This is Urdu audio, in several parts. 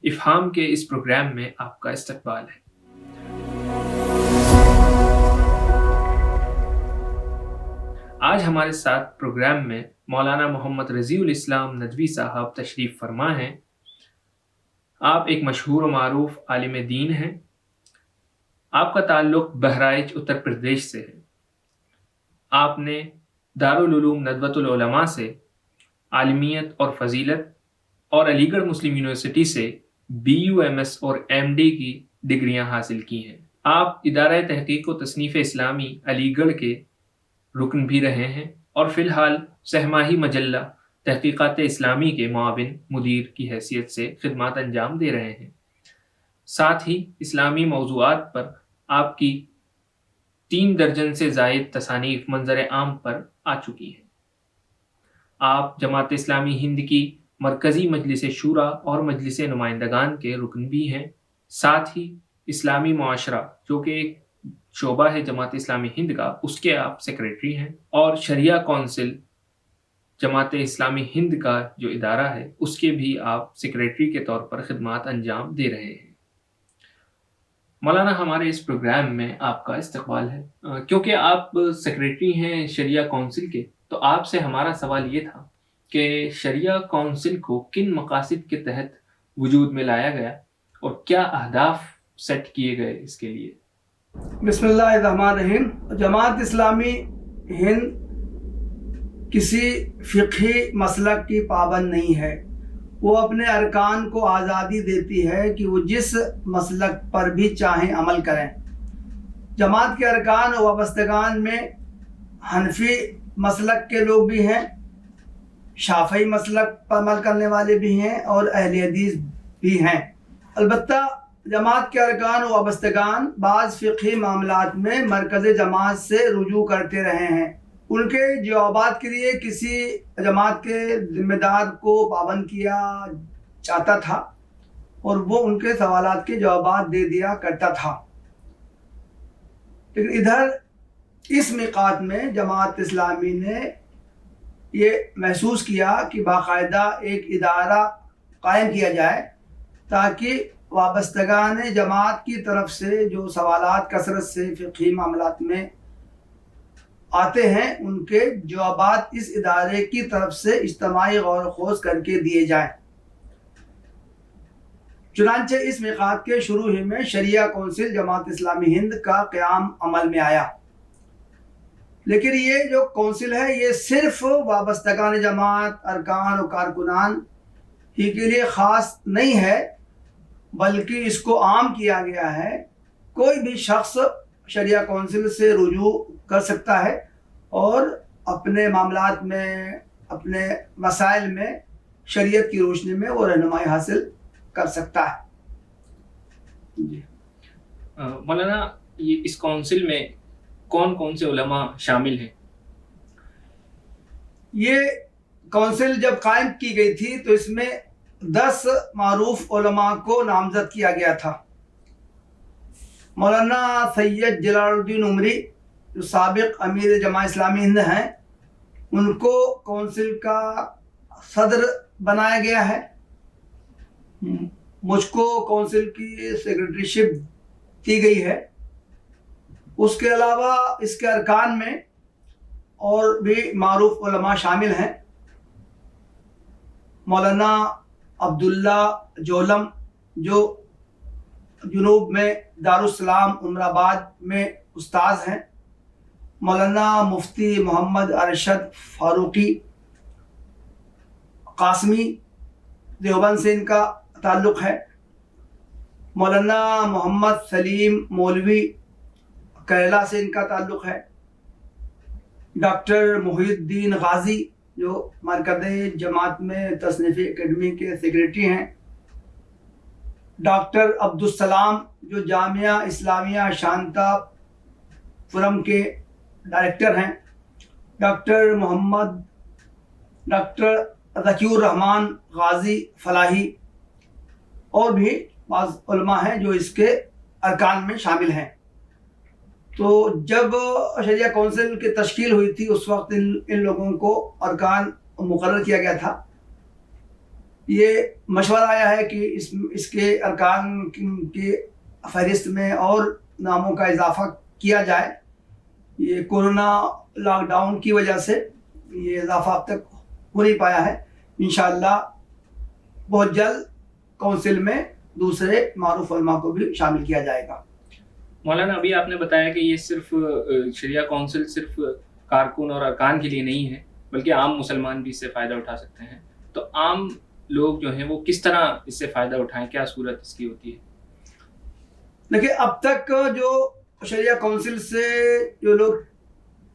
افہام کے اس پروگرام میں آپ کا استقبال ہے۔ آج ہمارے ساتھ پروگرام میں مولانا محمد رضی الاسلام ندوی صاحب تشریف فرما ہیں۔ آپ ایک مشہور و معروف عالم دین ہیں۔ آپ کا تعلق بہرائچ اتر پردیش سے ہے۔ آپ نے دارالعلوم ندوۃ العلماء سے عالمیت اور فضیلت اور علی گڑھ مسلم یونیورسٹی سے BUMS اور MD کی ڈگریاں حاصل کی ہیں۔ آپ ادارہ تحقیق و تصنیف اسلامی علی گڑھ کے رکن بھی رہے ہیں اور فی الحال سہماہی مجلہ تحقیقات اسلامی کے معاون مدیر کی حیثیت سے خدمات انجام دے رہے ہیں۔ ساتھ ہی اسلامی موضوعات پر آپ کی 3 درجن سے زائد تصانیف منظر عام پر آ چکی ہیں۔ آپ جماعت اسلامی ہند کی مرکزی مجلس شورا اور مجلس نمائندگان کے رکن بھی ہیں۔ ساتھ ہی اسلامی معاشرہ جو کہ ایک شعبہ ہے جماعت اسلامی ہند کا، اس کے آپ سیکریٹری ہیں، اور شریعہ کونسل جماعت اسلامی ہند کا جو ادارہ ہے اس کے بھی آپ سیکریٹری کے طور پر خدمات انجام دے رہے ہیں۔ مولانا، ہمارے اس پروگرام میں آپ کا استقبال ہے۔ کیونکہ آپ سیکریٹری ہیں شریعہ کونسل کے، تو آپ سے ہمارا سوال یہ تھا کہ شریعہ کونسل کو کن مقاصد کے تحت وجود میں لایا گیا اور کیا اہداف سیٹ کیے گئے اس کے لیے؟ بسم اللہ الرحمن الرحیم۔ جماعت اسلامی ہند کسی فقہی مسلک کی پابند نہیں ہے۔ وہ اپنے ارکان کو آزادی دیتی ہے کہ وہ جس مسلک پر بھی چاہیں عمل کریں۔ جماعت کے ارکان و وابستگان میں حنفی مسلک کے لوگ بھی ہیں، شافعی مسلک پر عمل کرنے والے بھی ہیں اور اہل حدیث بھی ہیں۔ البتہ جماعت کے ارکان و وابستگان بعض فقہی معاملات میں مرکز جماعت سے رجوع کرتے رہے ہیں۔ ان کے جوابات کے لیے کسی جماعت کے ذمہ دار کو پابند کیا جاتا تھا اور وہ ان کے سوالات کے جوابات دے دیا کرتا تھا۔ لیکن ادھر اس میقات میں جماعت اسلامی نے یہ محسوس کیا کہ باقاعدہ ایک ادارہ قائم کیا جائے تاکہ وابستگان جماعت کی طرف سے جو سوالات کثرت سے فقہی معاملات میں آتے ہیں ان کے جوابات اس ادارے کی طرف سے اجتماعی غور و خوض کر کے دیے جائیں۔ چنانچہ اس میقات کے شروع ہی میں شریعہ کونسل جماعت اسلامی ہند کا قیام عمل میں آیا۔ لیکن یہ جو کونسل ہے یہ صرف وابستگان جماعت، ارکان و کارکنان ہی کے لیے خاص نہیں ہے، بلکہ اس کو عام کیا گیا ہے۔ کوئی بھی شخص شریعہ کونسل سے رجوع کر سکتا ہے اور اپنے معاملات میں، اپنے مسائل میں شریعت کی روشنی میں وہ رہنمائی حاصل کر سکتا ہے۔ جی مولانا، یہ اس کونسل میں کون کون سے علماء شامل ہیں؟ یہ کونسل جب قائم کی گئی تھی تو اس میں 10 معروف علماء کو نامزد کیا گیا تھا۔ مولانا سید جلال الدین عمری جو سابق امیر جماعت اسلامی ہند ہیں، ان کو کونسل کا صدر بنایا گیا ہے۔ مجھ کو کونسل کی سیکریٹری شپ دی گئی ہے۔ اس کے علاوہ اس کے ارکان میں اور بھی معروف علماء شامل ہیں۔ مولانا عبداللہ جولم جو جنوب میں دارالسلام عمر آباد میں استاذ ہیں، مولانا مفتی محمد ارشد فاروقی قاسمی دیوبند سے ان کا تعلق ہے، مولانا محمد سلیم مولوی کیرلا سے ان کا تعلق ہے، ڈاکٹر محی الدین غازی جو مرکزی جماعت میں تصنیفی اکیڈمی کے سیکریٹری ہیں، ڈاکٹر عبدالسلام جو جامعہ اسلامیہ شانتا پورم کے ڈائریکٹر ہیں، ڈاکٹر ذکی الرحمن غازی فلاحی، اور بھی بعض علماء ہیں جو اس کے ارکان میں شامل ہیں۔ تو جب شریعہ کونسل کی تشکیل ہوئی تھی اس وقت ان لوگوں کو ارکان مقرر کیا گیا تھا۔ یہ مشورہ آیا ہے کہ اس کے ارکان کی فہرست میں اور ناموں کا اضافہ کیا جائے. یہ کورونا لاک ڈاؤن کی وجہ سے یہ اضافہ اب تک ہو نہیں پایا ہے. انشاءاللہ بہت جلد کونسل میں دوسرے معروف علماء کو بھی شامل کیا جائے گا. مولانا ابھی آپ نے بتایا کہ یہ صرف شریعہ کونسل صرف کارکن اور ارکان کے لیے نہیں ہے بلکہ عام مسلمان بھی اس سے فائدہ اٹھا سکتے ہیں. تو عام لوگ جو ہیں وہ کس طرح اس سے فائدہ اٹھائیں, کیا صورت اس کی ہوتی ہے؟ دیکھیے اب تک جو شریعہ کونسل سے جو لوگ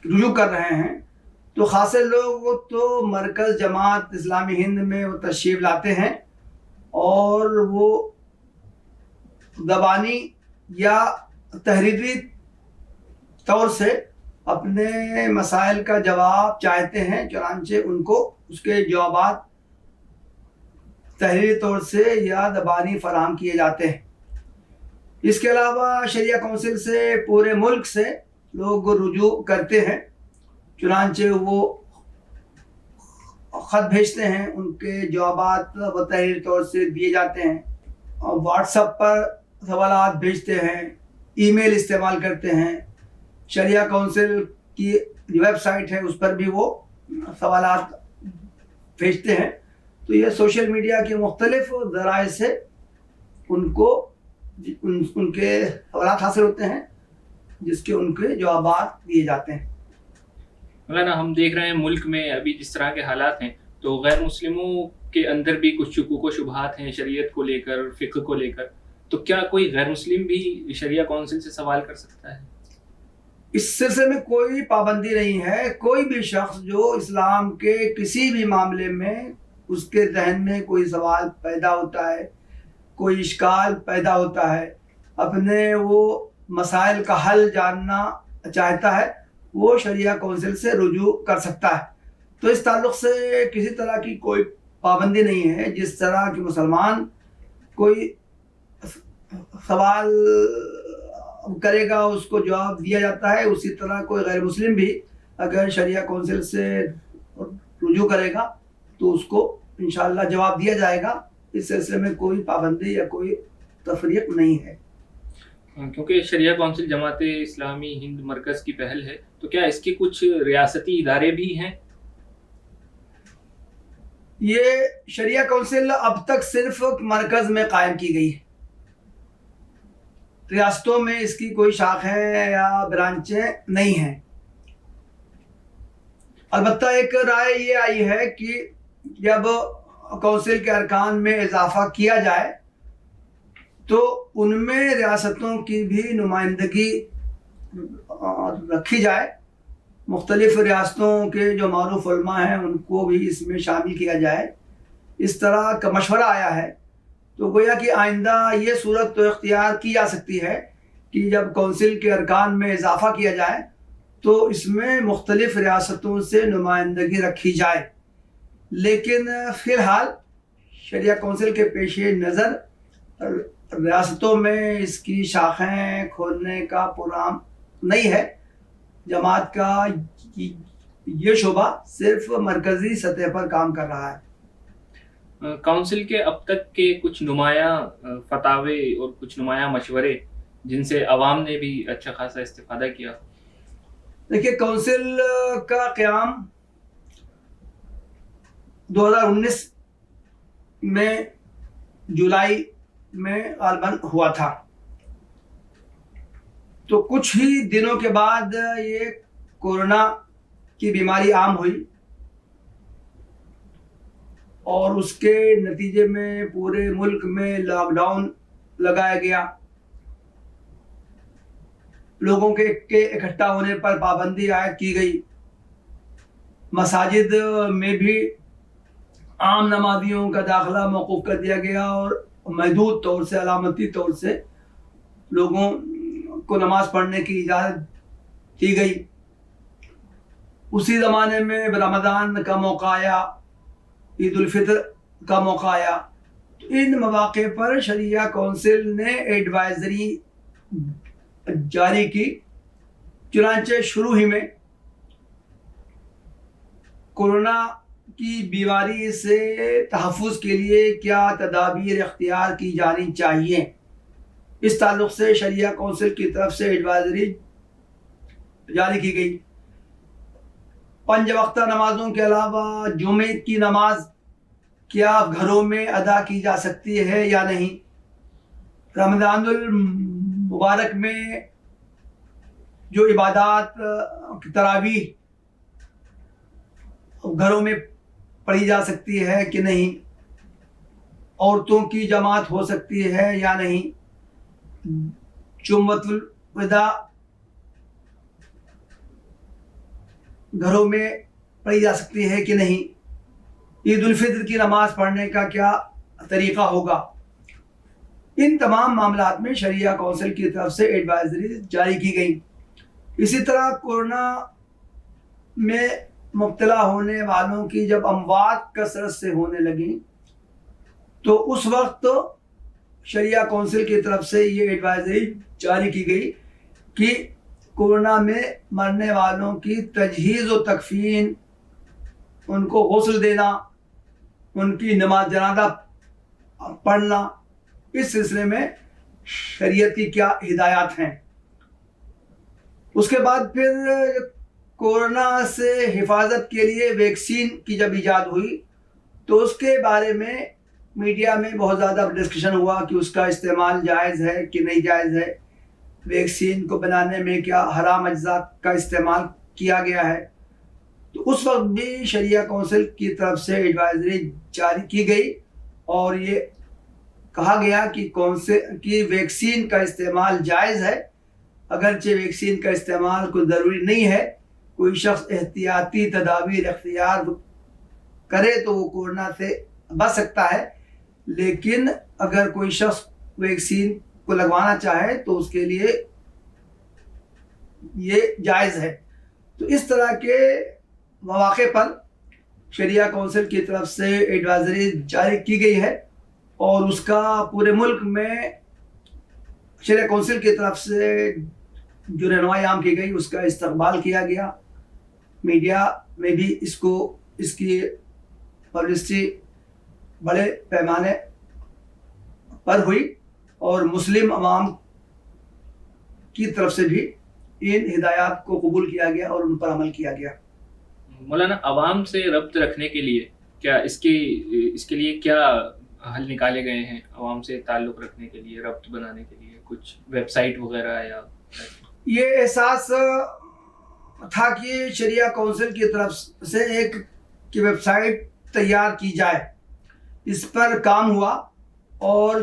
رجوع کر رہے ہیں تو خاصے لوگ وہ تو مرکز جماعت اسلامی ہند میں وہ تشریف لاتے ہیں اور وہ زبانی یا تحریری طور سے اپنے مسائل کا جواب چاہتے ہیں, چنانچہ ان کو اس کے جوابات تحریری طور سے یا زبانی فراہم کیے جاتے ہیں. اس کے علاوہ شریعہ کونسل سے پورے ملک سے لوگ رجوع کرتے ہیں, چنانچہ وہ خط بھیجتے ہیں, ان کے جوابات و تحریری طور سے دیے جاتے ہیں, اور واٹس ایپ پر سوالات بھیجتے ہیں, ای میل استعمال کرتے ہیں. شریعہ کونسل کی جو ویب سائٹ ہے اس پر بھی وہ سوالات بھیجتے ہیں. تو یہ سوشل میڈیا کے مختلف ذرائع سے ان کو ان کے سوالات حاصل ہوتے ہیں جس کے ان کے جوابات دیے جاتے ہیں. مولانا ہم دیکھ رہے ہیں ملک میں ابھی جس طرح کے حالات ہیں تو غیر مسلموں کے اندر بھی کچھ شکوک و شبہات ہیں شریعت کو لے کر, فقہ کو لے کر. تو کیا کوئی غیر مسلم بھی شریعہ کونسل سے سوال کر سکتا ہے؟ اس سلسلے میں کوئی پابندی نہیں ہے. کوئی بھی شخص جو اسلام کے کسی بھی معاملے میں اس کے ذہن میں کوئی سوال پیدا ہوتا ہے, کوئی اشکال پیدا ہوتا ہے, اپنے وہ مسائل کا حل جاننا چاہتا ہے, وہ شریعہ کونسل سے رجوع کر سکتا ہے. تو اس تعلق سے کسی طرح کی کوئی پابندی نہیں ہے. جس طرح کہ مسلمان کوئی سوال کرے گا اس کو جواب دیا جاتا ہے, اسی طرح کوئی غیر مسلم بھی اگر شریعہ کونسل سے رجوع کرے گا تو اس کو انشاءاللہ جواب دیا جائے گا. اس سلسلے میں کوئی پابندی یا کوئی تفریق نہیں ہے. کیونکہ شریعہ کونسل جماعت اسلامی ہند مرکز کی پہل ہے, تو کیا اس کے کچھ ریاستی ادارے بھی ہیں؟ یہ شریعہ کونسل اب تک صرف مرکز میں قائم کی گئی ہے. ریاستوں میں اس کی کوئی شاخیں یا برانچیں نہیں ہیں. البتہ ایک رائے یہ آئی ہے کہ جب کونسل کے ارکان میں اضافہ کیا جائے تو ان میں ریاستوں کی بھی نمائندگی رکھی جائے. مختلف ریاستوں کے جو معروف علماء ہیں ان کو بھی اس میں شامل کیا جائے. اس طرح کا مشورہ آیا ہے. تو گویا کہ آئندہ یہ صورت تو اختیار کی جا سکتی ہے کہ جب کونسل کے ارکان میں اضافہ کیا جائے تو اس میں مختلف ریاستوں سے نمائندگی رکھی جائے. لیکن فی الحال شریعہ کونسل کے پیش نظر ریاستوں میں اس کی شاخیں کھولنے کا پروگرام نہیں ہے. جماعت کا یہ شعبہ صرف مرکزی سطح پر کام کر رہا ہے. کونسل کے اب تک کے کچھ نمایاں فتاوے اور کچھ نمایاں مشورے جن سے عوام نے بھی اچھا خاصا استفادہ کیا. دیکھیے کونسل کا قیام 2019 میں جولائی میں غالباً ہوا تھا. تو کچھ ہی دنوں کے بعد یہ کورونا کی بیماری عام ہوئی اور اس کے نتیجے میں پورے ملک میں لاک ڈاؤن لگایا گیا. لوگوں کے اکٹھا ہونے پر پابندی عائد کی گئی. مساجد میں بھی عام نمازیوں کا داخلہ موقوف کر دیا گیا اور محدود طور سے علامتی طور سے لوگوں کو نماز پڑھنے کی اجازت دی گئی. اسی زمانے میں رمضان کا موقع آیا, عید الفطر کا موقع آیا. تو ان مواقع پر شریعہ کونسل نے ایڈوائزری جاری کی. چنانچہ شروع ہی میں کورونا کی بیماری سے تحفظ کے لیے کیا تدابیر اختیار کی جانی چاہیے؟ اس تعلق سے شریعہ کونسل کی طرف سے ایڈوائزری جاری کی گئی۔ 5 وقتہ نمازوں کے علاوہ جمعے کی نماز کیا گھروں میں ادا کی جا سکتی ہے یا نہیں؟ رمضان المبارک میں جو عبادات کی تراویح گھروں میں پڑھی جا سکتی ہے کہ نہیں؟ عورتوں کی جماعت ہو سکتی ہے یا نہیں؟ جمعۃ الوداع گھروں میں پڑھی جا سکتی ہے کہ نہیں؟ عید الفطر کی نماز پڑھنے کا کیا طریقہ ہوگا؟ ان تمام معاملات میں شریعہ کونسل کی طرف سے ایڈوائزری جاری کی گئی۔ اسی طرح کورونا میں مبتلا ہونے والوں کی جب اموات کثرت سے ہونے لگیں تو اس وقت شریعہ کونسل کی طرف سے یہ ایڈوائزری جاری کی گئی کہ کورونا میں مرنے والوں کی تجہیز و تکفین، ان کو غسل دینا، ان کی نماز جنازہ پڑھنا، اس سلسلے میں شریعت کی کیا ہدایات ہیں۔ اس کے بعد پھر کورونا سے حفاظت کے لیے ویکسین کی جب ایجاد ہوئی تو اس کے بارے میں میڈیا میں بہت زیادہ ڈسکشن ہوا کہ اس کا استعمال جائز ہے کہ نہیں جائز ہے، ویکسین کو بنانے میں کیا حرام اجزاء کا استعمال کیا گیا ہے۔ تو اس وقت بھی شریعہ کونسل کی طرف سے ایڈوائزری جاری کی گئی اور یہ کہا گیا کہ ویکسین کا استعمال جائز ہے، اگرچہ ویکسین کا استعمال کوئی ضروری نہیں ہے۔ کوئی شخص احتیاطی تدابیر اختیار کرے تو وہ کورونا سے بچ سکتا ہے، لیکن اگر کوئی شخص ویکسین کو لگوانا چاہے تو اس کے لیے یہ جائز ہے۔ تو اس طرح کے مواقع پر شریعہ کونسل کی طرف سے ایڈوائزری جاری کی گئی ہے اور اس کا پورے ملک میں شریعہ کونسل کی طرف سے جو رہنمائی عام کی گئی اس کا استقبال کیا گیا۔ میڈیا میں بھی اس کی پبلسٹی بڑے پیمانے پر ہوئی اور مسلم عوام کی طرف سے بھی ان ہدایات کو قبول کیا گیا اور ان پر عمل کیا گیا۔ مولانا، عوام سے ربط رکھنے کے لیے کیا اس کے لیے کیا حل نکالے گئے ہیں؟ عوام سے تعلق رکھنے کے لیے، ربط بنانے کے لیے کچھ ویب سائٹ وغیرہ یا یہ احساس تھا کہ شریعہ کونسل کی طرف سے ایک ویب سائٹ تیار کی جائے۔ اس پر کام ہوا اور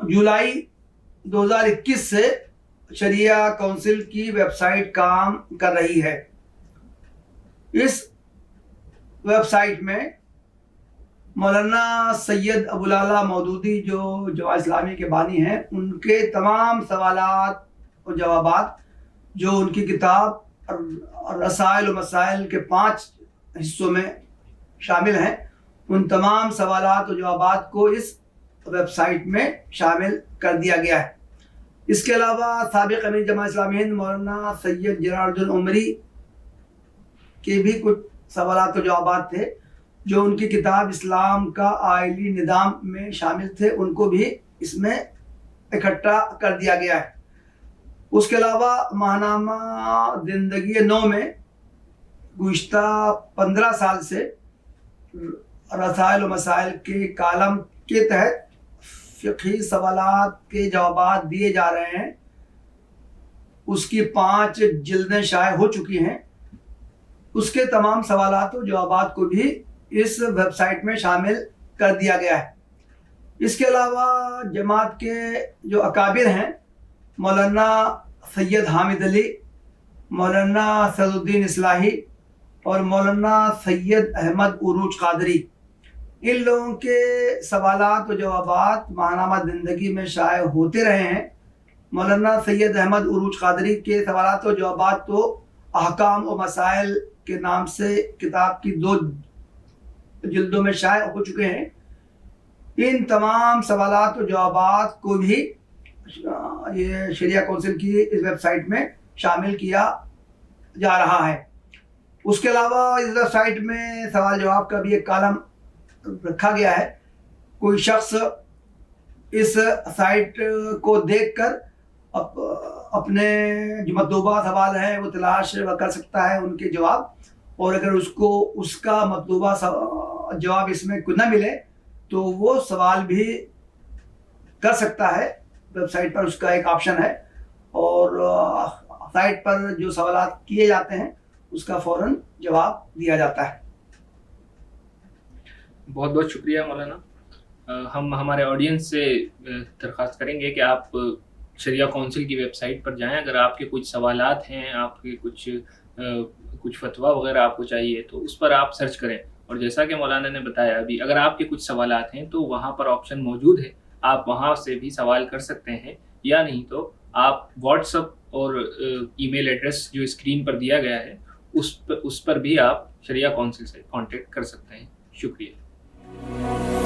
جولائی 2021 سے شریعہ کونسل کی ویب سائٹ کام کر رہی ہے۔ اس ویب سائٹ میں مولانا سید ابوالعلا مودودی جو جماعت اسلامی کے بانی ہیں، ان کے تمام سوالات اور جوابات جو ان کی کتاب رسائل و مسائل کے 5 حصوں میں شامل ہیں، ان تمام سوالات و جوابات کو اس ویب سائٹ میں شامل کر دیا گیا ہے۔ اس کے علاوہ سابق امیر جماعت اسلامی ہند مولانا سید جلال الدین عمری کے بھی کچھ سوالات و جوابات تھے جو ان کی کتاب اسلام کا آئلی نظام میں شامل تھے، ان کو بھی اس میں اکٹھا کر دیا گیا ہے۔ اس کے علاوہ ماہنامہ زندگی نو میں گزشتہ 15 سال سے رسائل و مسائل کے کالم کے تحت فقہی سوالات کے جوابات دیے جا رہے ہیں۔ اس کی 5 جلدیں شائع ہو چکی ہیں۔ اس کے تمام سوالات و جوابات کو بھی اس ویب سائٹ میں شامل کر دیا گیا ہے۔ اس کے علاوہ جماعت کے جو اکابر ہیں، مولانا سید حامد علی، مولانا سعد الدین اصلاحی اور مولانا سید احمد عروج قادری، ان لوگوں کے سوالات و جوابات ماہنامہ زندگی میں شائع ہوتے رہے ہیں۔ مولانا سید احمد عروج قادری کے سوالات و جوابات تو احکام و مسائل کے نام سے کتاب کی 2 جلدوں میں شائع ہو چکے ہیں۔ ان تمام سوالات و جوابات کو بھی یہ شریعہ کونسل کی اس ویب سائٹ میں شامل کیا جا رہا ہے۔ اس کے علاوہ اس ویب سائٹ میں سوال جواب کا بھی ایک کالم رکھا گیا ہے. کوئی شخص اس سائٹ کو دیکھ کر اپنے جو مطلوبہ سوال ہیں وہ تلاش کر سکتا ہے ان کے جواب, اور اگر اس کو اس کا مطلوبہ جواب اس میں نہ ملے تو وہ سوال بھی کر سکتا ہے. ویب سائٹ پر اس کا ایک آپشن ہے, اور سائٹ پر جو سوالات کیے جاتے ہیں اس کا فوراً جواب دیا جاتا ہے. بہت بہت شکریہ مولانا. ہم ہمارے آڈینس سے درخواست کریں گے کہ آپ شریعہ کونسل کی ویب سائٹ پر جائیں. اگر آپ کے کچھ سوالات ہیں, آپ کے کچھ فتویٰ وغیرہ آپ کو چاہیے تو اس پر آپ سرچ کریں. اور جیسا کہ مولانا نے بتایا ابھی, اگر آپ کے کچھ سوالات ہیں تو وہاں پر آپشن موجود ہے, آپ وہاں سے بھی سوال کر سکتے ہیں, یا نہیں تو آپ واٹس ایپ اور ای میل ایڈریس جو اسکرین پر دیا گیا ہے اس پر بھی آپ شریعہ کونسل سے کانٹیکٹ کر سکتے ہیں. شکریہ.